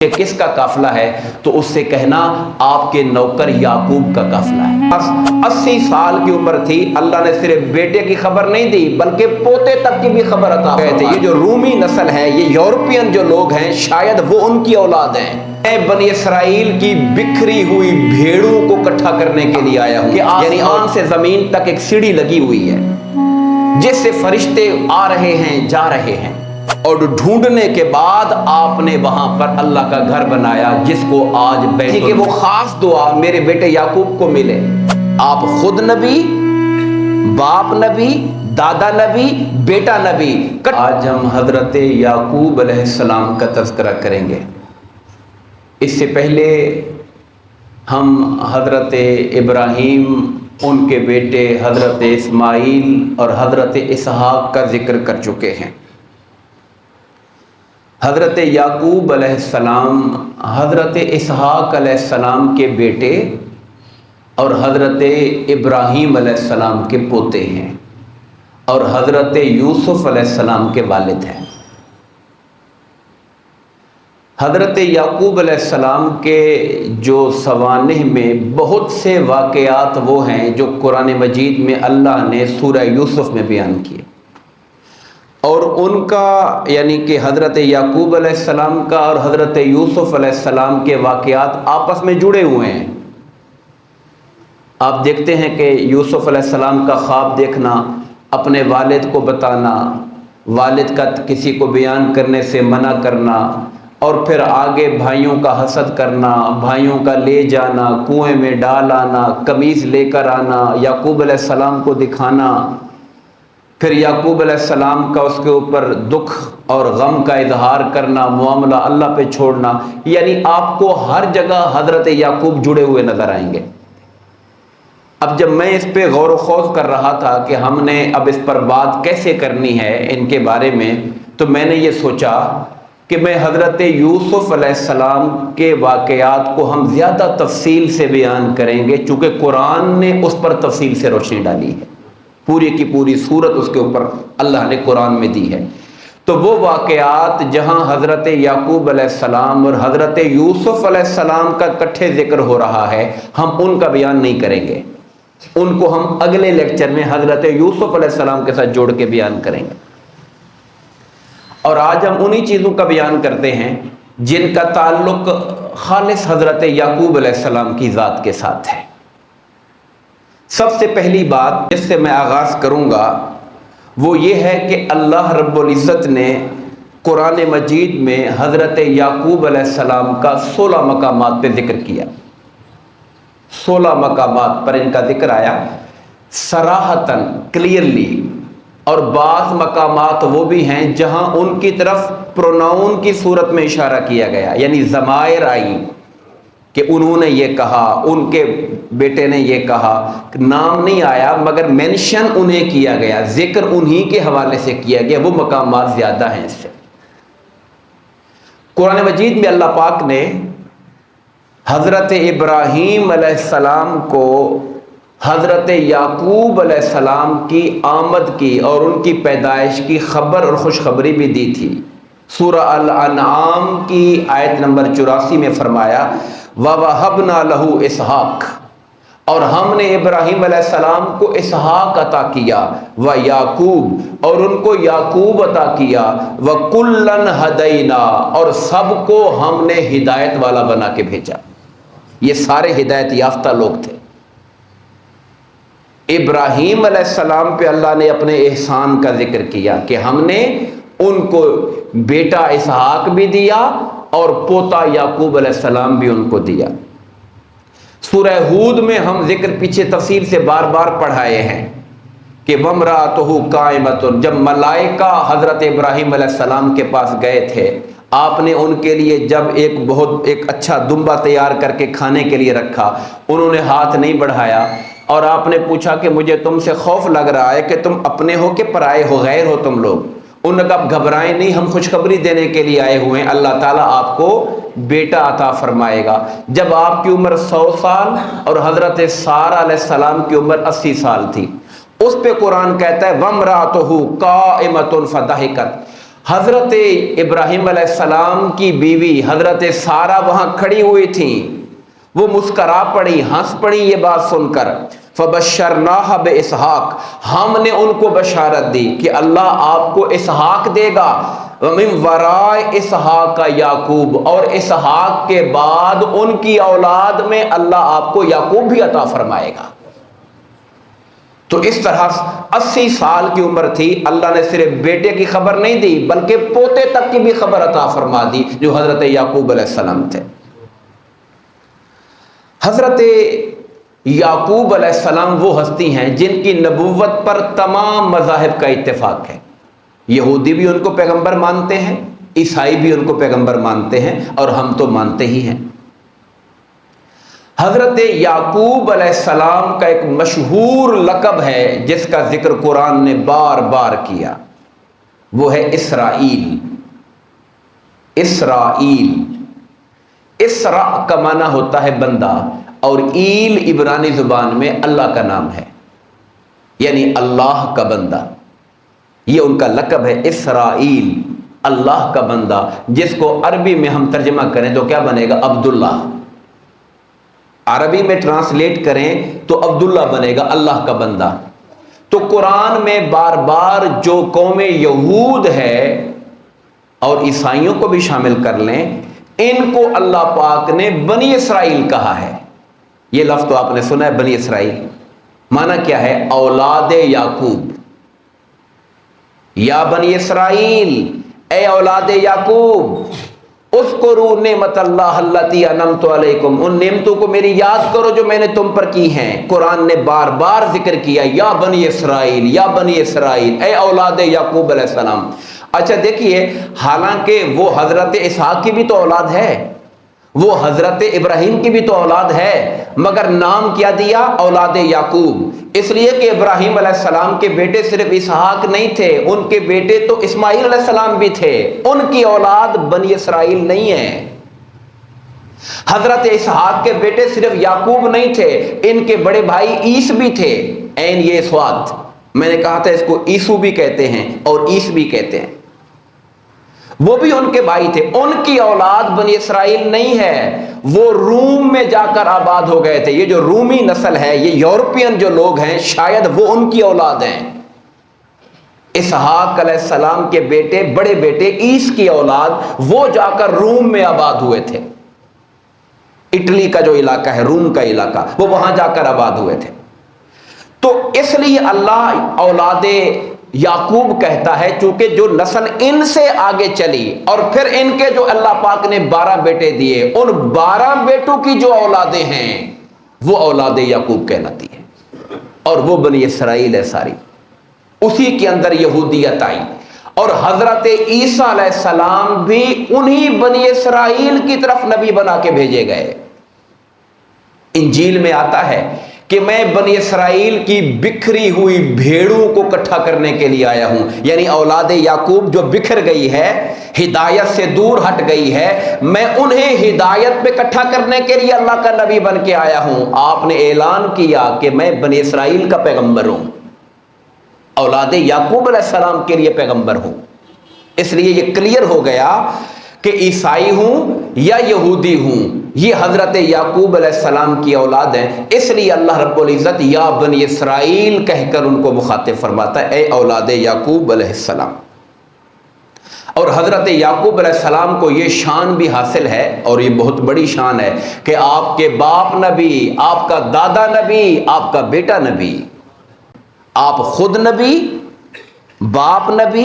کہ کس کا قافلہ ہے تو اس سے کہنا آپ کے نوکر یعقوب کا قافلہ ہے۔ 80 سال کی عمر تھی، اللہ نے صرف بیٹے کی خبر نہیں دی بلکہ پوتے تک کی بھی خبر عطا فرمائی۔ یہ جو رومی نسل ہے، یہ یورپین جو لوگ ہیں، شاید وہ ان کی اولاد ہیں۔ بنی اسرائیل کی بکھری ہوئی بھیڑوں کو اکٹھا کرنے کے لیے آیا ہوں، یعنی آسمان سے زمین تک ایک سیڑھی لگی ہوئی ہے جس سے فرشتے آ رہے ہیں جا رہے ہیں، اور ڈھونڈنے کے بعد آپ نے وہاں پر اللہ کا گھر بنایا جس کو آج بیت کہ وہ خاص دعا میرے بیٹے یعقوب کو ملے۔ آپ خود نبی، باپ نبی، دادا نبی، بیٹا نبی۔ آج ہم حضرت یعقوب علیہ السلام کا تذکرہ کریں گے۔ اس سے پہلے ہم حضرت ابراہیم، ان کے بیٹے حضرت اسماعیل اور حضرت اسحاق کا ذکر کر چکے ہیں۔ حضرت یعقوب علیہ السلام حضرت اسحاق علیہ السلام کے بیٹے اور حضرت ابراہیم علیہ السلام کے پوتے ہیں، اور حضرت یوسف علیہ السلام کے والد ہیں۔ حضرت یعقوب علیہ السلام کے جو سوانح میں بہت سے واقعات وہ ہیں جو قرآن مجید میں اللہ نے سورہ یوسف میں بیان کیے، اور ان کا یعنی کہ حضرت یعقوب علیہ السلام کا اور حضرت یوسف علیہ السلام کے واقعات آپس میں جڑے ہوئے ہیں۔ آپ دیکھتے ہیں کہ یوسف علیہ السلام کا خواب دیکھنا، اپنے والد کو بتانا، والد کا کسی کو بیان کرنے سے منع کرنا، اور پھر آگے بھائیوں کا حسد کرنا، بھائیوں کا لے جانا، کنویں میں ڈال آنا، قمیص لے کر آنا، یعقوب علیہ السلام کو دکھانا، پھر یعقوب علیہ السلام کا اس کے اوپر دکھ اور غم کا اظہار کرنا، معاملہ اللہ پہ چھوڑنا، یعنی آپ کو ہر جگہ حضرت یعقوب جڑے ہوئے نظر آئیں گے۔ اب جب میں اس پہ غور و خوض کر رہا تھا کہ ہم نے اب اس پر بات کیسے کرنی ہے ان کے بارے میں، تو میں نے یہ سوچا کہ میں حضرت یوسف علیہ السلام کے واقعات کو ہم زیادہ تفصیل سے بیان کریں گے، چونکہ قرآن نے اس پر تفصیل سے روشنی ڈالی ہے، پوری کی پوری صورت اس کے اوپر اللہ نے قرآن میں دی ہے۔ تو وہ واقعات جہاں حضرت یعقوب علیہ السلام اور حضرت یوسف علیہ السلام کا اکٹھے ذکر ہو رہا ہے، ہم ان کا بیان نہیں کریں گے، ان کو ہم اگلے لیکچر میں حضرت یوسف علیہ السلام کے ساتھ جوڑ کے بیان کریں گے۔ اور آج ہم انہی چیزوں کا بیان کرتے ہیں جن کا تعلق خالص حضرت یعقوب علیہ السلام کی ذات کے ساتھ ہے۔ سب سے پہلی بات جس سے میں آغاز کروں گا وہ یہ ہے کہ اللہ رب العزت نے قرآن مجید میں حضرت یعقوب علیہ السلام کا 16 مقامات پہ ذکر کیا۔ 16 مقامات پر ان کا ذکر آیا صراحتاً، کلیئرلی، اور بعض مقامات وہ بھی ہیں جہاں ان کی طرف پروناؤن کی صورت میں اشارہ کیا گیا، یعنی ضمائر آئی کہ انہوں نے یہ کہا، ان کے بیٹے نے یہ کہا، نام نہیں آیا مگر مینشن انہیں کیا گیا، ذکر انہی کے حوالے سے کیا گیا، وہ مقامات زیادہ ہیں اس سے۔ قرآن مجید میں اللہ پاک نے حضرت ابراہیم علیہ السلام کو حضرت یعقوب علیہ السلام کی آمد کی اور ان کی پیدائش کی خبر اور خوشخبری بھی دی تھی۔ سورہ الانعام کی آیت نمبر 84 میں فرمایا وَوَهَبْنَا لَهُ اسحاق، اور ہم نے ابراہیم علیہ السلام کو اسحاق عطا کیا، وَيَعْقُوب، اور ان کو یعقوب عطا کیا، وَكُلًّا هَدَيْنَا، اور سب کو ہم نے ہدایت والا بنا کے بھیجا۔ یہ سارے ہدایت یافتہ لوگ تھے۔ ابراہیم علیہ السلام پہ اللہ نے اپنے احسان کا ذکر کیا کہ ہم نے ان کو بیٹا اسحاق بھی دیا اور پوتا یعقوب علیہ السلام بھی ان کو دیا۔ سورہ ہود میں ہم ذکر پیچھے تفصیل سے بار بار پڑھائے ہیں کہ وَامْرَأَتُهُ قَائِمَةٌ، جب ملائکہ حضرت ابراہیم علیہ السلام کے پاس گئے تھے، آپ نے ان کے لیے جب ایک اچھا دمبا تیار کر کے کھانے کے لیے رکھا، انہوں نے ہاتھ نہیں بڑھایا، اور آپ نے پوچھا کہ مجھے تم سے خوف لگ رہا ہے کہ تم اپنے ہو کہ پرائے ہو، غیر ہو تم لوگ۔ انہوں نے کہا گھبرائیں نہیں، ہم خوشخبری دینے کے لیے آئے ہوئے ہیں، اللہ تعالیٰ آپ کو بیٹا عطا فرمائے گا۔ جب آپ کی عمر 100 سال اور حضرت سارہ علیہ السلام کی عمر 80 سال تھی، اس پہ قرآن کہتا ہے وَامْرَأَتُهُ قَائِمَةٌ فَضَحِكَتْ، حضرت ابراہیم علیہ السلام کی بیوی حضرت سارہ وہاں کھڑی ہوئی تھیں، وہ مسکرا پڑی، ہنس پڑی یہ بات سن کر۔ فبشرناہ باسحاق، ہم نے ان کو بشارت دی کہ اللہ آپ کو اسحاق دے گا، ومن ورائے اسحاق یعقوب، اور اسحاق کے بعد ان کی اولاد میں اللہ آپ کو یعقوب بھی عطا فرمائے گا۔ تو اس طرح 80 سال کی عمر تھی، اللہ نے صرف بیٹے کی خبر نہیں دی بلکہ پوتے تک کی بھی خبر عطا فرما دی جو حضرت یعقوب علیہ السلام تھے۔ حضرت یعقوب علیہ السلام وہ ہستی ہیں جن کی نبوت پر تمام مذاہب کا اتفاق ہے۔ یہودی بھی ان کو پیغمبر مانتے ہیں، عیسائی بھی ان کو پیغمبر مانتے ہیں، اور ہم تو مانتے ہی ہیں۔ حضرت یعقوب علیہ السلام کا ایک مشہور لقب ہے جس کا ذکر قرآن نے بار بار کیا، وہ ہے اسرائیل۔ اسرائیل، اسرا کا معنی ہوتا ہے بندہ، اور ایل عبرانی زبان میں اللہ کا نام ہے، یعنی اللہ کا بندہ۔ یہ ان کا لقب ہے اسرائیل، اللہ کا بندہ، جس کو عربی میں ہم ترجمہ کریں تو کیا بنے گا؟ عبداللہ۔ عربی میں ٹرانسلیٹ کریں تو عبداللہ بنے گا، اللہ کا بندہ۔ تو قرآن میں بار بار جو قوم یہود ہے اور عیسائیوں کو بھی شامل کر لیں، ان کو اللہ پاک نے بنی اسرائیل کہا ہے۔ یہ لفظ تو آپ نے سنا ہے، بنی اسرائیل، معنی کیا ہے؟ اولاد یعقوب۔ یا بنی اسرائیل، اے اولاد یعقوب، اذکروا نعمت اللہ التی انعمت علیکم، ان نعمتوں کو میری یاد کرو جو میں نے تم پر کی ہیں۔ قرآن نے بار بار ذکر کیا، یا بنی اسرائیل، یا بنی اسرائیل، اے اولاد یعقوب علیہ السلام۔ اچھا دیکھیے، حالانکہ وہ حضرت اسحاق کی بھی تو اولاد ہے، وہ حضرت ابراہیم کی بھی تو اولاد ہے، مگر نام کیا دیا؟ اولاد یعقوب، اس لیے کہ ابراہیم علیہ السلام کے بیٹے صرف اسحاق نہیں تھے، ان کے بیٹے تو اسماعیل علیہ السلام بھی تھے، ان کی اولاد بنی اسرائیل نہیں ہے۔ حضرت اسحاق کے بیٹے صرف یعقوب نہیں تھے، ان کے بڑے بھائی عیس بھی تھے، عین یہ سواد، میں نے کہا تھا اس کو عیسو بھی کہتے ہیں اور عیس بھی کہتے ہیں، وہ بھی ان کے بھائی تھے، ان کی اولاد بنی اسرائیل نہیں ہے، وہ روم میں جا کر آباد ہو گئے تھے۔ یہ جو رومی نسل ہے، یہ یورپین جو لوگ ہیں، شاید وہ ان کی اولاد ہیں۔ اسحاق علیہ السلام کے بیٹے، بڑے بیٹے عیس کی اولاد، وہ جا کر روم میں آباد ہوئے تھے۔ اٹلی کا جو علاقہ ہے، روم کا علاقہ، وہ وہاں جا کر آباد ہوئے تھے۔ تو اس لیے اللہ اولاد یعقوب کہتا ہے، چونکہ جو نسل ان سے آگے چلی اور پھر ان کے جو اللہ پاک نے 12 بیٹے دیے، ان 12 بیٹوں کی جو اولادیں ہیں وہ اولاد یعقوب کہلاتی ہے، اور وہ بنی اسرائیل ہے ساری۔ اسی کے اندر یہودیت آئی، اور حضرت عیسیٰ علیہ السلام بھی انہی بنی اسرائیل کی طرف نبی بنا کے بھیجے گئے۔ انجیل میں آتا ہے کہ میں بنی اسرائیل کی بکھری ہوئی بھیڑوں کو اکٹھا کرنے کے لیے آیا ہوں، یعنی اولاد یعقوب جو بکھر گئی ہے، ہدایت سے دور ہٹ گئی ہے، میں انہیں ہدایت پہ اکٹھا کرنے کے لیے اللہ کا نبی بن کے آیا ہوں۔ آپ نے اعلان کیا کہ میں بنی اسرائیل کا پیغمبر ہوں، اولاد یعقوب علیہ السلام کے لیے پیغمبر ہوں۔ اس لیے یہ کلیئر ہو گیا کہ عیسائی ہوں یا یہودی ہوں، یہ حضرت یعقوب علیہ السلام کی اولاد ہیں۔ اس لیے اللہ رب العزت یا بنی اسرائیل کہہ کر ان کو مخاطب فرماتا ہے، اے اولاد یعقوب علیہ السلام۔ اور حضرت یعقوب علیہ السلام کو یہ شان بھی حاصل ہے، اور یہ بہت بڑی شان ہے، کہ آپ کے باپ نبی، آپ کا دادا نبی، آپ کا بیٹا نبی، آپ خود نبی، باپ نبی،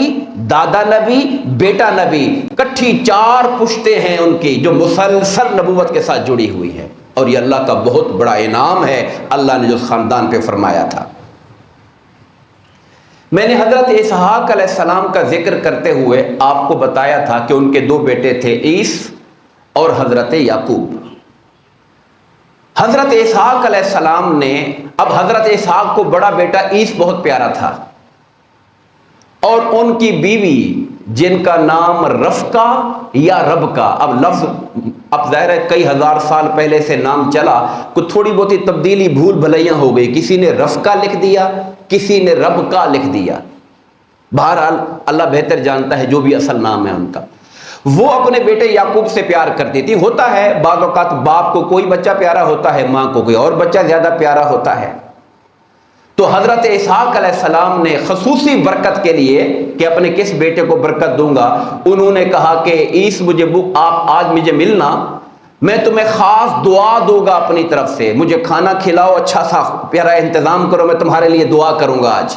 دادا نبی، بیٹا نبی، کٹھی 4 پشتیں ہیں ان کی جو مسلسل نبوت کے ساتھ جڑی ہوئی ہے، اور یہ اللہ کا بہت بڑا انعام ہے اللہ نے جو خاندان پہ فرمایا تھا۔ میں نے حضرت اسحاق علیہ السلام کا ذکر کرتے ہوئے آپ کو بتایا تھا کہ ان کے 2 بیٹے تھے، عیس اور حضرت یعقوب۔ حضرت اسحاق علیہ السلام نے، اب حضرت اسحاق کو بڑا بیٹا عیس بہت پیارا تھا، اور ان کی بیوی جن کا نام رفقہ یا ربکہ، اب لفظ اب ظاہر ہے کئی ہزار سال پہلے سے نام چلا، کچھ تھوڑی بہت تبدیلی بھول بھلیاں ہو گئی، کسی نے رفقہ لکھ دیا، کسی نے ربکہ لکھ دیا، بہرحال اللہ بہتر جانتا ہے جو بھی اصل نام ہے ان کا۔ وہ اپنے بیٹے یعقوب سے پیار کرتی تھی۔ ہوتا ہے بعض اوقات باپ کو کوئی بچہ پیارا ہوتا ہے، ماں کو کوئی اور بچہ زیادہ پیارا ہوتا ہے۔ تو حضرت اسحاق علیہ السلام نے خصوصی برکت کے لیے کہ اپنے کس بیٹے کو برکت دوں گا، انہوں نے کہا کہ عیس آپ آج مجھے ملنا، میں تمہیں خاص دعا دوں گا اپنی طرف سے، مجھے کھانا کھلاؤ، اچھا سا پیارا انتظام کرو، میں تمہارے لیے دعا کروں گا آج۔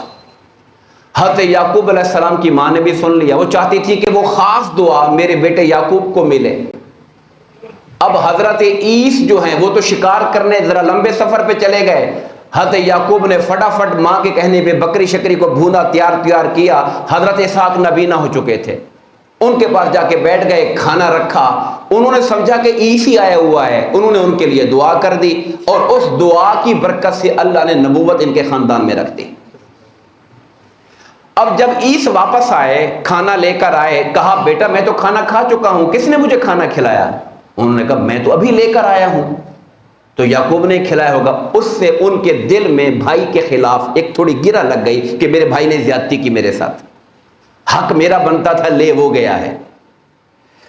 حضرت یعقوب علیہ السلام کی ماں نے بھی سن لیا، وہ چاہتی تھی کہ وہ خاص دعا میرے بیٹے یعقوب کو ملے۔ اب حضرت عیس جو ہیں وہ تو شکار کرنے ذرا لمبے سفر پہ چلے گئے۔ حضرت یعقوب نے فٹافٹ ماں کے کہنے پہ بکری شکری کو بھونا، تیار کیا۔ حضرت اسحاق نابینا ہو چکے تھے، ان کے پاس جا کے بیٹھ گئے، کھانا رکھا۔ انہوں نے سمجھا کہ عیسی آیا ہوا ہے، انہوں نے ان کے لیے دعا کر دی، اور اس دعا کی برکت سے اللہ نے نبوت ان کے خاندان میں رکھ دی۔ اب جب عیس واپس آئے، کھانا لے کر آئے، کہا بیٹا میں تو کھانا کھا چکا ہوں، کس نے مجھے کھانا کھلایا؟ انہوں نے کہا میں تو ابھی لے کر آیا ہوں۔ تو یعقوب نے کھلایا ہوگا۔ اس سے ان کے دل میں بھائی کے خلاف ایک تھوڑی گرہ لگ گئی کہ میرے بھائی نے زیادتی کی میرے ساتھ، حق میرا بنتا تھا لے وہ گیا ہے۔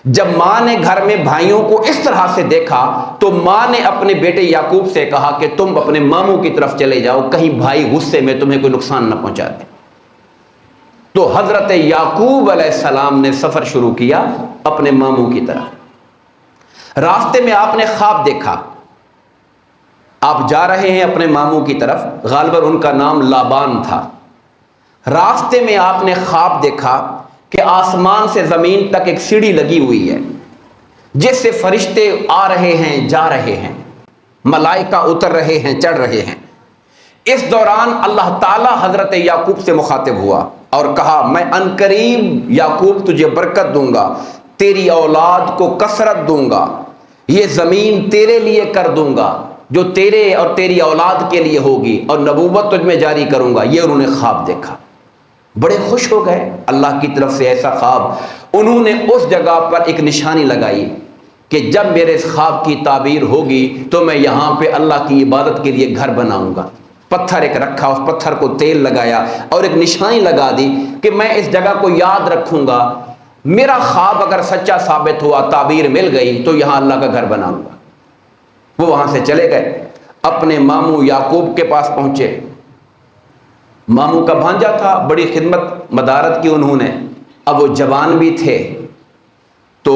جب ماں نے گھر میں بھائیوں کو اس طرح سے دیکھا تو ماں نے اپنے بیٹے یعقوب سے کہا کہ تم اپنے ماموں کی طرف چلے جاؤ، کہیں بھائی غصے میں تمہیں کوئی نقصان نہ پہنچا دے۔ تو حضرت یعقوب علیہ السلام نے سفر شروع کیا اپنے ماموں کی طرف۔ راستے میں آپ نے خواب دیکھا، آپ جا رہے ہیں اپنے ماموں کی طرف، غالباً ان کا نام لابان تھا۔ راستے میں آپ نے خواب دیکھا کہ آسمان سے زمین تک ایک سیڑھی لگی ہوئی ہے جس سے فرشتے آ رہے ہیں، جا رہے ہیں، ملائکہ اتر رہے ہیں، چڑھ رہے ہیں۔ اس دوران اللہ تعالی حضرت یعقوب سے مخاطب ہوا اور کہا میں عنقریب یعقوب تجھے برکت دوں گا، تیری اولاد کو کثرت دوں گا، یہ زمین تیرے لیے کر دوں گا جو تیرے اور تیری اولاد کے لیے ہوگی، اور نبوت تجھ میں جاری کروں گا۔ یہ انہوں نے خواب دیکھا، بڑے خوش ہو گئے اللہ کی طرف سے ایسا خواب۔ انہوں نے اس جگہ پر ایک نشانی لگائی کہ جب میرے اس خواب کی تعبیر ہوگی تو میں یہاں پہ اللہ کی عبادت کے لیے گھر بناؤں گا۔ پتھر ایک رکھا، اس پتھر کو تیل لگایا اور ایک نشانی لگا دی کہ میں اس جگہ کو یاد رکھوں گا، میرا خواب اگر سچا ثابت ہوا، تعبیر مل گئی تو یہاں اللہ کا گھر بناؤں گا۔ وہ وہاں سے چلے گئے، اپنے ماموں یعقوب کے پاس پہنچے۔ ماموں کا بھانجا تھا، بڑی خدمت مدارت کی انہوں نے، اب وہ جوان بھی تھے۔ تو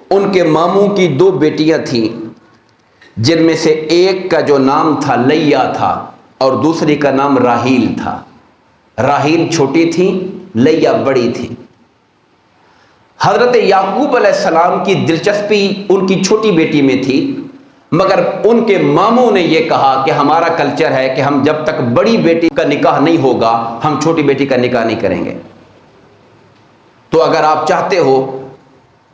ان کے ماموں کی 2 بیٹیاں تھیں، جن میں سے ایک کا جو نام تھا لیا تھا اور دوسری کا نام راہیل تھا۔ راہیل چھوٹی تھی، لیا بڑی تھی۔ حضرت یعقوب علیہ السلام کی دلچسپی ان کی چھوٹی بیٹی میں تھی، مگر ان کے ماموں نے یہ کہا کہ ہمارا کلچر ہے کہ ہم جب تک بڑی بیٹی کا نکاح نہیں ہوگا ہم چھوٹی بیٹی کا نکاح نہیں کریں گے۔ تو اگر آپ چاہتے ہو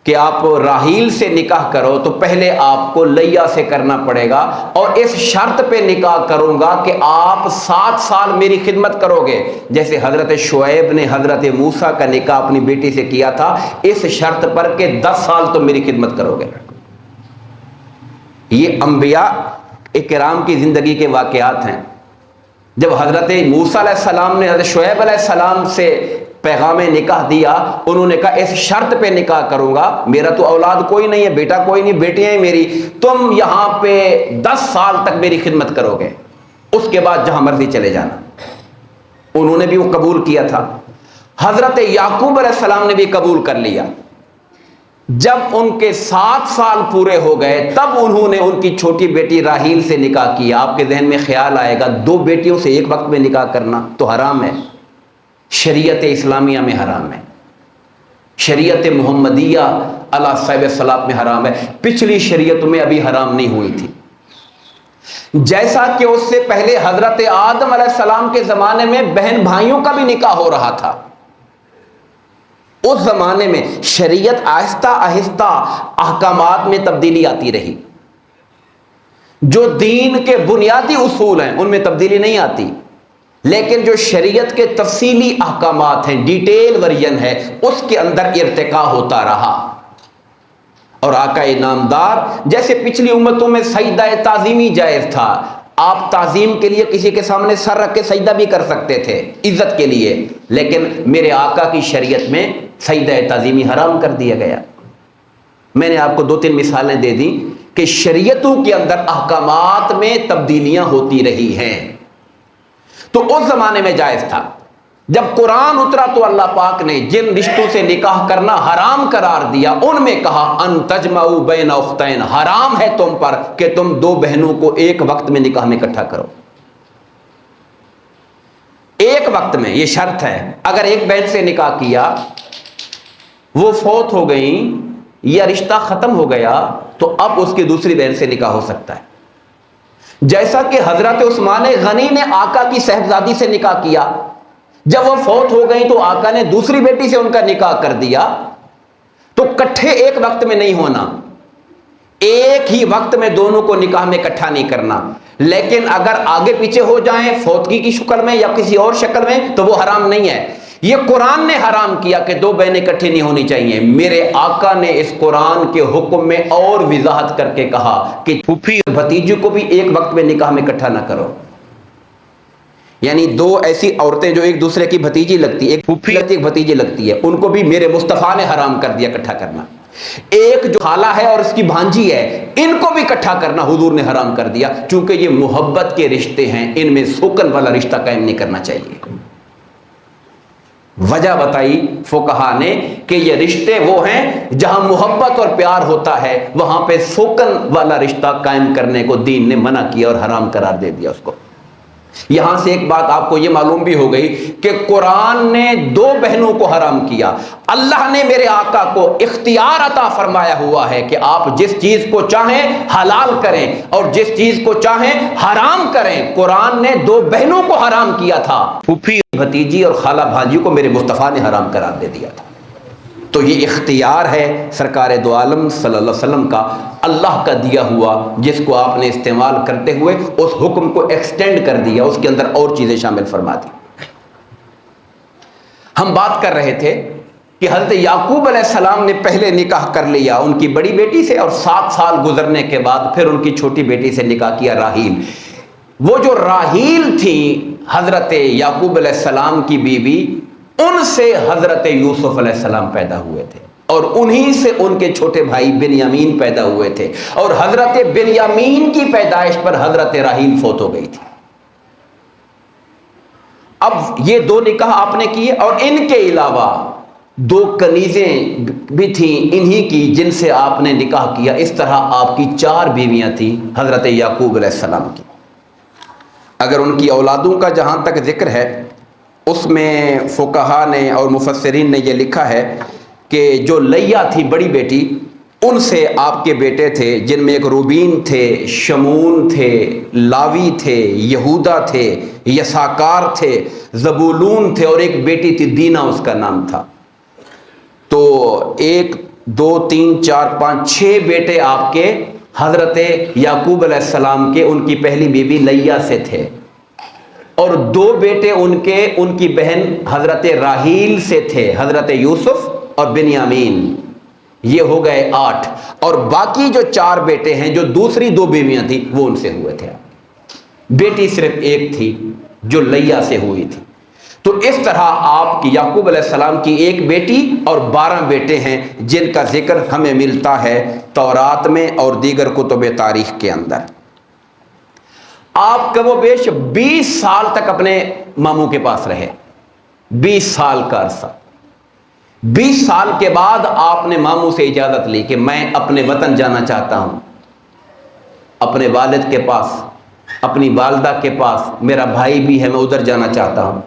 کہ آپ راہیل سے نکاح کرو تو پہلے آپ کو لیا سے کرنا پڑے گا، اور اس شرط پہ نکاح کروں گا کہ آپ 7 سال میری خدمت کرو گے، جیسے حضرت شعیب نے حضرت موسیٰ کا نکاح اپنی بیٹی سے کیا تھا، اس شرط پر کہ 10 سال تم میری خدمت کرو گے۔ یہ انبیاء اکرام کی زندگی کے واقعات ہیں۔ جب حضرت موسیٰ علیہ السلام نے حضرت شعیب علیہ السلام سے پیغام نکاح دیا، انہوں نے کہا اس شرط پہ نکاح کروں گا، میرا تو اولاد کوئی نہیں ہے، بیٹا کوئی نہیں، بیٹیاں ہیں میری، تم یہاں پہ 10 سال تک میری خدمت کرو گے، اس کے بعد جہاں مرضی چلے جانا۔ انہوں نے بھی وہ قبول کیا تھا، حضرت یعقوب علیہ السلام نے بھی قبول کر لیا۔ جب ان کے 7 سال پورے ہو گئے تب انہوں نے ان کی چھوٹی بیٹی راہیل سے نکاح کیا۔ آپ کے ذہن میں خیال آئے گا 2 بیٹیوں سے ایک وقت میں نکاح کرنا تو حرام ہے، شریعت اسلامیہ میں حرام ہے، شریعت محمدیہ علی صاحب الصلاۃ میں حرام ہے، پچھلی شریعتوں میں ابھی حرام نہیں ہوئی تھی۔ جیسا کہ اس سے پہلے حضرت آدم علیہ السلام کے زمانے میں بہن بھائیوں کا بھی نکاح ہو رہا تھا، اس زمانے میں شریعت آہستہ آہستہ احکامات میں تبدیلی آتی رہی، جو دین کے بنیادی اصول ہیں ان میں تبدیلی نہیں آتی، لیکن جو شریعت کے تفصیلی احکامات ہیں، ڈیٹیل ورژن ہے، اس کے اندر ارتقاء ہوتا رہا۔ اور آقا نامدار جیسے پچھلی امتوں میں سجدہ تعظیمی جائز تھا، آپ تعظیم کے لیے کسی کے سامنے سر رکھ کے سجدہ بھی کر سکتے تھے عزت کے لیے، لیکن میرے آقا کی شریعت میں سجدہ تعظیمی حرام کر دیا گیا۔ میں نے آپ کو 2-3 مثالیں دے دیں کہ شریعتوں کے اندر احکامات میں تبدیلیاں ہوتی رہی ہیں۔ تو اس زمانے میں جائز تھا، جب قرآن اترا تو اللہ پاک نے جن رشتوں سے نکاح کرنا حرام قرار دیا ان میں کہا ان تجمعوا بین اختین، حرام ہے تم پر کہ تم 2 بہنوں کو ایک وقت میں نکاح میں اکٹھا کرو۔ ایک وقت میں، یہ شرط ہے۔ اگر ایک بہن سے نکاح کیا، وہ فوت ہو گئیں یا رشتہ ختم ہو گیا تو اب اس کی دوسری بہن سے نکاح ہو سکتا ہے۔ جیسا کہ حضرت عثمان غنی نے آقا کی صاحبزادی سے نکاح کیا، جب وہ فوت ہو گئی تو آقا نے دوسری بیٹی سے ان کا نکاح کر دیا۔ تو کٹھے ایک وقت میں نہیں ہونا، ایک ہی وقت میں دونوں کو نکاح میں اکٹھا نہیں کرنا، لیکن اگر آگے پیچھے ہو جائیں فوتگی کی شکل میں یا کسی اور شکل میں تو وہ حرام نہیں ہے۔ یہ قرآن نے حرام کیا کہ 2 بہنیں اکٹھی نہیں ہونی چاہیے۔ میرے آقا نے اس قرآن کے حکم میں اور وضاحت کر کے کہا کہ پھوپھی اور بھتیجی کو بھی ایک وقت میں نکاح میں اکٹھا نہ کرو۔ یعنی 2 ایسی عورتیں جو ایک دوسرے کی بھتیجی لگتی، ایک پھوپھی لگتی ایک بھتیجی لگتی ہے، ان کو بھی میرے مصطفیٰ نے حرام کر دیا اکٹھا کرنا۔ ایک جو خالہ ہے اور اس کی بھانجی ہے، ان کو بھی اکٹھا کرنا حضور نے حرام کر دیا، چونکہ یہ محبت کے رشتے ہیں، ان میں سوکن والا رشتہ قائم نہیں کرنا چاہیے۔ وجہ بتائی فقہا نے کہ یہ رشتے وہ ہیں جہاں محبت اور پیار ہوتا ہے، وہاں پہ سوکن والا رشتہ قائم کرنے کو دین نے منع کیا اور حرام قرار دے دیا اس کو۔ یہاں سے ایک بات آپ کو یہ معلوم بھی ہو گئی کہ قرآن نے 2 بہنوں کو حرام کیا۔ اللہ نے میرے آقا کو اختیار عطا فرمایا ہوا ہے کہ آپ جس چیز کو چاہیں حلال کریں اور جس چیز کو چاہیں حرام کریں۔ قرآن نے 2 بہنوں کو حرام کیا تھا، پھوپھی بھتیجی اور خالہ بھانجی کو میرے مصطفیٰ نے حرام قرار دے دیا تھا۔ تو یہ اختیار ہے سرکار دو عالم صلی اللہ علیہ وسلم کا، اللہ کا دیا ہوا، جس کو آپ نے استعمال کرتے ہوئے اس حکم کو ایکسٹینڈ کر دیا، اس کے اندر اور چیزیں شامل فرما دی۔ ہم بات کر رہے تھے کہ حضرت یعقوب علیہ السلام نے پہلے نکاح کر لیا ان کی بڑی بیٹی سے، اور 7 سال گزرنے کے بعد پھر ان کی چھوٹی بیٹی سے نکاح کیا، راحیل۔ وہ جو راحیل تھی حضرت یعقوب علیہ السلام کی بیوی، ان سے حضرت یوسف علیہ السلام پیدا ہوئے تھے، اور انہی سے ان کے چھوٹے بھائی بنیامین پیدا ہوئے تھے، اور حضرت بنیامین کی پیدائش پر حضرت راحیل فوت ہو گئی تھی۔ اب یہ 2 نکاح آپ نے کیے، اور ان کے علاوہ 2 کنیزیں بھی تھیں انہی کی جن سے آپ نے نکاح کیا۔ اس طرح آپ کی 4 بیویاں تھیں حضرت یعقوب علیہ السلام کی۔ اگر ان کی اولادوں کا جہاں تک ذکر ہے، اس میں فقہا نے اور مفسرین نے یہ لکھا ہے کہ جو لیا تھی بڑی بیٹی، ان سے آپ کے بیٹے تھے جن میں ایک روبین تھے، شمون تھے، لاوی تھے، یہودا تھے، یساکار تھے، زبولون تھے، اور ایک بیٹی تھی دینا اس کا نام تھا۔ تو 1 2 3 4 5 6 بیٹے آپ کے حضرت یعقوب علیہ السلام کے ان کی پہلی بیوی لیا سے تھے، اور 2 بیٹے ان کی بہن حضرت راحیل سے تھے، حضرت یوسف اور بنیامین۔ یہ ہو گئے 8، اور باقی جو 4 بیٹے ہیں جو دوسری 2 بیویاں تھیں وہ ان سے ہوئے تھے۔ بیٹی صرف ایک تھی جو لیا سے ہوئی تھی۔ تو اس طرح آپ کی یعقوب علیہ السلام کی 1 بیٹی اور 12 بیٹے ہیں جن کا ذکر ہمیں ملتا ہے تورات میں اور دیگر کتب تاریخ کے اندر۔ آپ کم و بیش 20 سال تک اپنے ماموں کے پاس رہے، 20 سال کا عرصہ۔ 20 سال کے بعد آپ نے ماموں سے اجازت لی کہ میں اپنے وطن جانا چاہتا ہوں، اپنے والد کے پاس، اپنی والدہ کے پاس، میرا بھائی بھی ہے، میں ادھر جانا چاہتا ہوں۔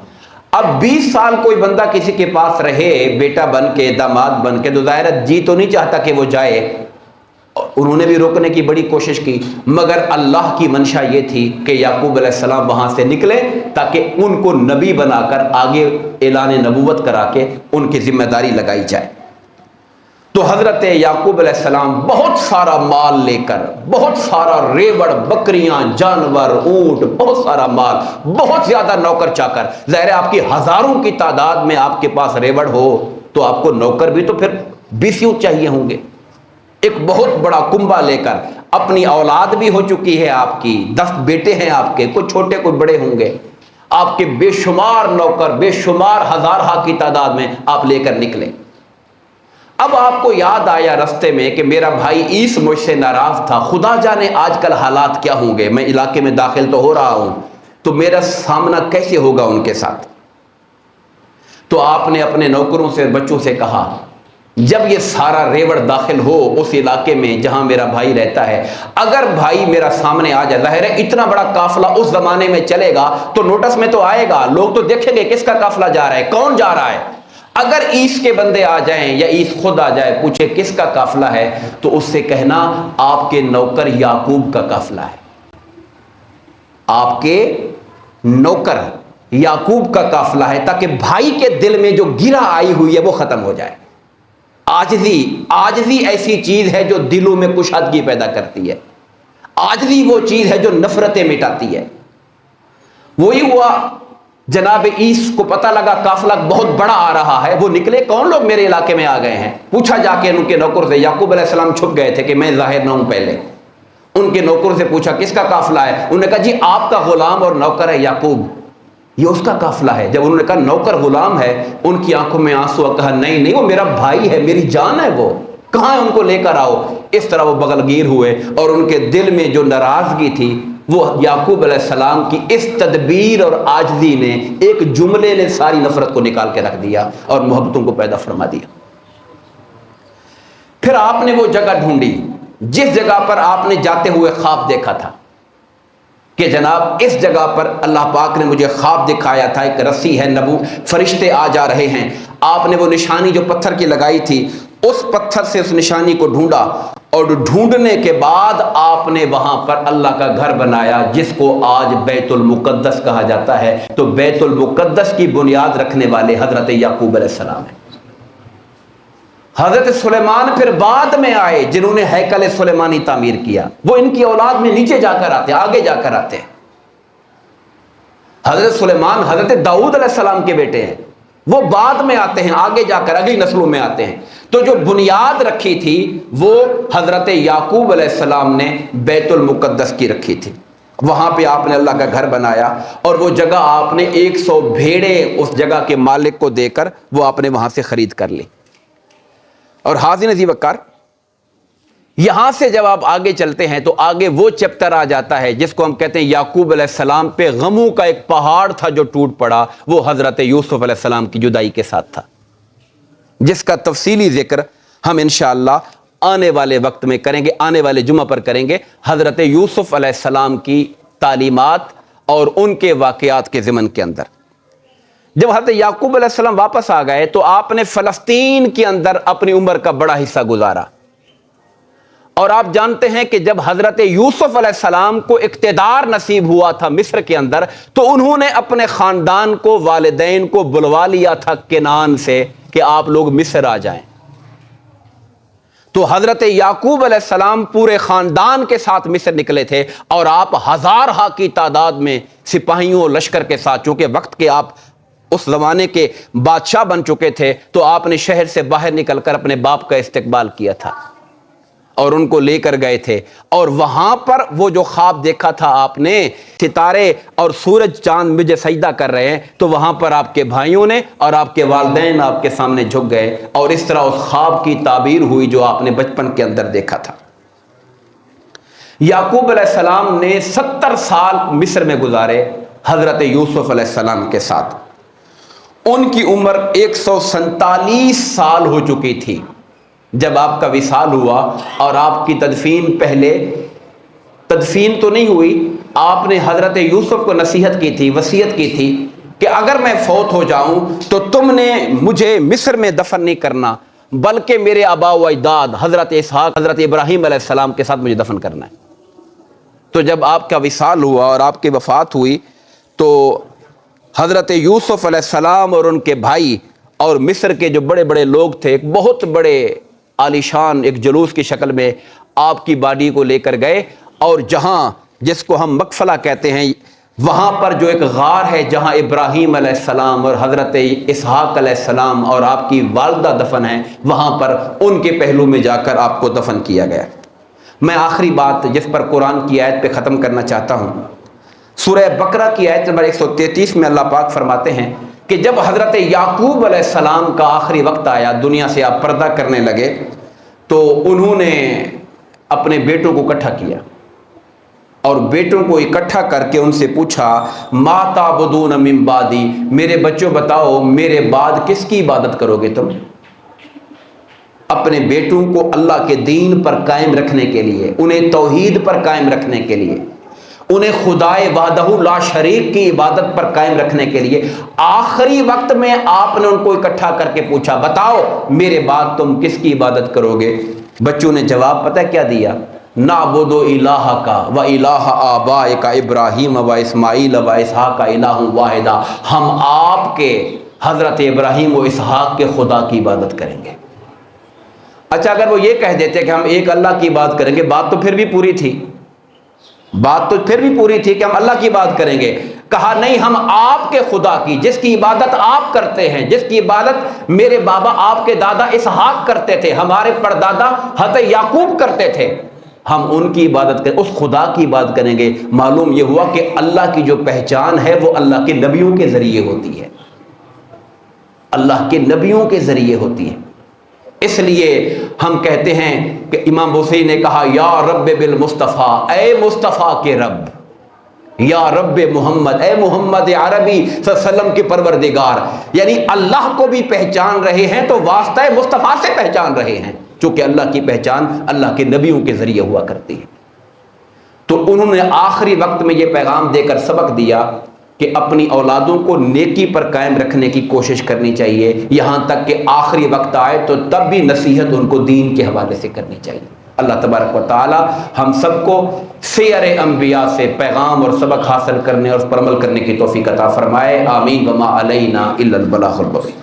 اب 20 سال کوئی بندہ کسی کے پاس رہے بیٹا بن کے، داماد بن کے، تو ظاہر جی تو نہیں چاہتا کہ وہ جائے۔ انہوں نے بھی روکنے کی بڑی کوشش کی، مگر اللہ کی منشا یہ تھی کہ یعقوب علیہ السلام وہاں سے نکلے تاکہ ان کو نبی بنا کر آگے اعلان نبوت کرا کے ان کی ذمہ داری لگائی جائے۔ تو حضرت یعقوب علیہ السلام بہت سارا مال لے کر، بہت سارا ریوڑ، بکریاں، جانور، اونٹ، بہت سارا مال، بہت زیادہ نوکر چاکر، ظاہر ہے آپ کی ہزاروں کی تعداد میں آپ کے پاس ریوڑ ہو تو آپ کو نوکر بھی تو پھر 20 چاہیے ہوں گے۔ ایک بہت بڑا کنبہ لے کر، اپنی اولاد بھی ہو چکی ہے آپ کی، 10 بیٹے ہیں آپ کے، کوئی چھوٹے کوئی بڑے ہوں گے، آپ کے بے شمار نوکر، بے شمار ہزارہ کی تعداد میں آپ لے کر نکلے۔ اب آپ کو یاد آیا رستے میں کہ میرا بھائی عیس مجھ سے ناراض تھا، خدا جانے آج کل حالات کیا ہوں گے، میں علاقے میں داخل تو ہو رہا ہوں تو میرا سامنا کیسے ہوگا ان کے ساتھ۔ تو آپ نے اپنے نوکروں سے بچوں سے کہا جب یہ سارا ریوڑ داخل ہو اس علاقے میں جہاں میرا بھائی رہتا ہے، اگر بھائی میرا سامنے آ جائے، ظاہر ہے اتنا بڑا قافلہ اس زمانے میں چلے گا تو نوٹس میں تو آئے گا، لوگ تو دیکھیں گے کس کا قافلہ جا رہا ہے، کون جا رہا ہے۔ اگر عیس کے بندے آ جائیں یا عیس خود آ جائے، پوچھے کس کا قافلہ ہے، تو اس سے کہنا آپ کے نوکر یعقوب کا قافلہ ہے، آپ کے نوکر یعقوب کا قافلہ ہے، تاکہ بھائی کے دل میں جو گرہ آئی ہوئی ہے وہ ختم ہو جائے۔ عاجزی ایسی چیز ہے جو دلوں میں کشادگی پیدا کرتی ہے، عاجزی وہ چیز ہے جو نفرتیں مٹاتی ہے۔ وہی ہوا، جناب عیس کو پتہ لگا قافلہ بہت بڑا آ رہا ہے، وہ نکلے، کون لوگ میرے علاقے میں آ گئے ہیں، پوچھا جا کے ان کے نوکر سے، یعقوب علیہ السلام چھپ گئے تھے کہ میں ظاہر نہ ہوں، پہلے ان کے نوکر سے پوچھا کس کا قافلہ ہے، انہوں نے کہا جی آپ کا غلام اور نوکر ہے یعقوب، یہ اس کا قافلہ ہے۔ جب انہوں نے کہا نوکر غلام ہے، ان کی آنکھوں میں آنسو، کہا نہیں وہ میرا بھائی ہے، میری جان ہے، وہ کہاں ہے، ان کو لے کر آؤ۔ اس طرح وہ بغلگیر ہوئے اور ان کے دل میں جو ناراضگی تھی وہ یعقوب علیہ السلام کی اس تدبیر اور عاجزی نے، ایک جملے نے ساری نفرت کو نکال کے رکھ دیا اور محبتوں کو پیدا فرما دیا۔ پھر آپ نے وہ جگہ ڈھونڈی جس جگہ پر آپ نے جاتے ہوئے خواب دیکھا تھا کہ جناب اس جگہ پر اللہ پاک نے مجھے خواب دکھایا تھا، ایک رسی ہے، فرشتے آ جا رہے ہیں۔ آپ نے وہ نشانی جو پتھر کی لگائی تھی، اس پتھر سے اس نشانی کو ڈھونڈا، اور ڈھونڈنے کے بعد آپ نے وہاں پر اللہ کا گھر بنایا جس کو آج بیت المقدس کہا جاتا ہے۔ تو بیت المقدس کی بنیاد رکھنے والے حضرت یعقوب علیہ السلام ہیں۔ حضرت سلیمان پھر بعد میں آئے جنہوں نے ہیکل سلیمانی تعمیر کیا، وہ ان کی اولاد میں نیچے جا کر آتے ہیں، آگے جا کر آتے ہیں۔ حضرت سلیمان حضرت داؤد علیہ السلام کے بیٹے ہیں، وہ بعد میں آتے ہیں، آگے جا کر اگلی نسلوں میں آتے ہیں۔ تو جو بنیاد رکھی تھی وہ حضرت یعقوب علیہ السلام نے بیت المقدس کی رکھی تھی، وہاں پہ آپ نے اللہ کا گھر بنایا، اور وہ جگہ آپ نے 100 بھیڑیں اس جگہ کے مالک کو دے کر وہ آپ نے وہاں سے خرید کر لی۔ اور حاضرین عزیز وقار، یہاں سے جب آپ آگے چلتے ہیں تو آگے وہ چیپٹر آ جاتا ہے جس کو ہم کہتے ہیں یعقوب علیہ السلام پہ غموں کا ایک پہاڑ تھا جو ٹوٹ پڑا، وہ حضرت یوسف علیہ السلام کی جدائی کے ساتھ تھا، جس کا تفصیلی ذکر ہم انشاءاللہ آنے والے وقت میں کریں گے، آنے والے جمعہ پر کریں گے، حضرت یوسف علیہ السلام کی تعلیمات اور ان کے واقعات کے ضمن کے اندر۔ جب حضرت یعقوب علیہ السلام واپس آ گئے تو آپ نے فلسطین کے اندر اپنی عمر کا بڑا حصہ گزارا، اور آپ جانتے ہیں کہ جب حضرت یوسف علیہ السلام کو اقتدار نصیب ہوا تھا مصر کے اندر، تو انہوں نے اپنے خاندان کو، والدین کو بلوا لیا تھا کنعان سے کہ آپ لوگ مصر آ جائیں۔ تو حضرت یعقوب علیہ السلام پورے خاندان کے ساتھ مصر نکلے تھے، اور آپ ہزارہ کی تعداد میں سپاہیوں لشکر کے ساتھ، چونکہ وقت کے آپ اس زمانے کے بادشاہ بن چکے تھے، تو آپ نے شہر سے باہر نکل کر اپنے باپ کا استقبال کیا تھا اور ان کو لے کر گئے تھے۔ اور وہاں پر وہ جو خواب دیکھا تھا آپ نے، ستارے اور سورج چاند مجھے سجدہ کر رہے ہیں، تو وہاں پر آپ کے بھائیوں نے اور آپ کے والدین آپ کے سامنے جھک گئے، اور اس طرح اس خواب کی تعبیر ہوئی جو آپ نے بچپن کے اندر دیکھا تھا۔ یعقوب علیہ السلام نے 70 سال مصر میں گزارے حضرت یوسف علیہ السلام کے ساتھ۔ ان کی عمر 147 سال ہو چکی تھی جب آپ کا وصال ہوا، اور آپ کی تدفین تو نہیں ہوئی، آپ نے حضرت یوسف کو نصیحت کی تھی، وصیت کی تھی کہ اگر میں فوت ہو جاؤں تو تم نے مجھے مصر میں دفن نہیں کرنا، بلکہ میرے آباء و اجداد حضرت اسحاق، حضرت ابراہیم علیہ السلام کے ساتھ مجھے دفن کرنا ہے۔ تو جب آپ کا وصال ہوا اور آپ کی وفات ہوئی تو حضرت یوسف علیہ السلام اور ان کے بھائی اور مصر کے جو بڑے بڑے لوگ تھے، ایک بہت بڑے عالیشان ایک جلوس کی شکل میں آپ کی باڈی کو لے کر گئے، اور جہاں جس کو ہم مقفلہ کہتے ہیں، وہاں پر جو ایک غار ہے جہاں ابراہیم علیہ السلام اور حضرت اسحاق علیہ السلام اور آپ کی والدہ دفن ہیں، وہاں پر ان کے پہلو میں جا کر آپ کو دفن کیا گیا۔ میں آخری بات جس پر قرآن کی آیت پہ ختم کرنا چاہتا ہوں، سورہ بقرہ کی آیت نمبر 133 میں اللہ پاک فرماتے ہیں کہ جب حضرت یعقوب علیہ السلام کا آخری وقت آیا، دنیا سے آپ پردہ کرنے لگے، تو انہوں نے اپنے بیٹوں کو اکٹھا کیا اور بیٹوں کو اکٹھا کر کے ان سے پوچھا ما تعبدون من بعدی، میرے بچوں بتاؤ میرے بعد کس کی عبادت کرو گے تم؟ اپنے بیٹوں کو اللہ کے دین پر قائم رکھنے کے لیے، انہیں توحید پر قائم رکھنے کے لیے، انہیں خدائے وحدہ لا شریک کی عبادت پر قائم رکھنے کے لیے آخری وقت میں آپ نے ان کو اکٹھا کر کے پوچھا بتاؤ میرے بعد تم کس کی عبادت کرو گے؟ بچوں نے جواب پتہ کیا دیا؟ نعبد الہک و الہ آبائک ابراہیم و اسماعیل و اسحاق الہ واحدہ، ہم آپ کے حضرت ابراہیم و اسحاق کے خدا کی عبادت کریں گے۔ اچھا اگر وہ یہ کہہ دیتے کہ ہم ایک اللہ کی عبادت کریں گے، بات تو پھر بھی پوری تھی، بات تو پھر بھی پوری تھی کہ ہم اللہ کی عبادت کریں گے۔ کہا نہیں، ہم آپ کے خدا کی، جس کی عبادت آپ کرتے ہیں، جس کی عبادت میرے بابا آپ کے دادا اسحاق کرتے تھے، ہمارے پردادا حضرت یعقوب کرتے تھے، ہم ان کی عبادت کریں، اس خدا کی عبادت کریں گے۔ معلوم یہ ہوا کہ اللہ کی جو پہچان ہے وہ اللہ کے نبیوں کے ذریعے ہوتی ہے، اللہ کے نبیوں کے ذریعے ہوتی ہے۔ اس لیے ہم کہتے ہیں کہ امام بوصیری نے کہا یا رب بالمصطفیٰ، اے مصطفیٰ کے رب، یا رب محمد، اے محمد عربی صلی اللہ علیہ وسلم کے پروردگار، یعنی اللہ کو بھی پہچان رہے ہیں تو واسطہ مصطفیٰ سے پہچان رہے ہیں، چونکہ اللہ کی پہچان اللہ کے نبیوں کے ذریعے ہوا کرتی ہے۔ تو انہوں نے آخری وقت میں یہ پیغام دے کر سبق دیا کہ اپنی اولادوں کو نیکی پر قائم رکھنے کی کوشش کرنی چاہیے، یہاں تک کہ آخری وقت آئے تو تب بھی نصیحت ان کو دین کے حوالے سے کرنی چاہیے۔ اللہ تبارک و تعالی ہم سب کو سیر انبیاء سے پیغام اور سبق حاصل کرنے اور اس پر عمل کرنے کی توفیق عطا فرمائے، آمین۔ وما علینا الا البلاغ المبین۔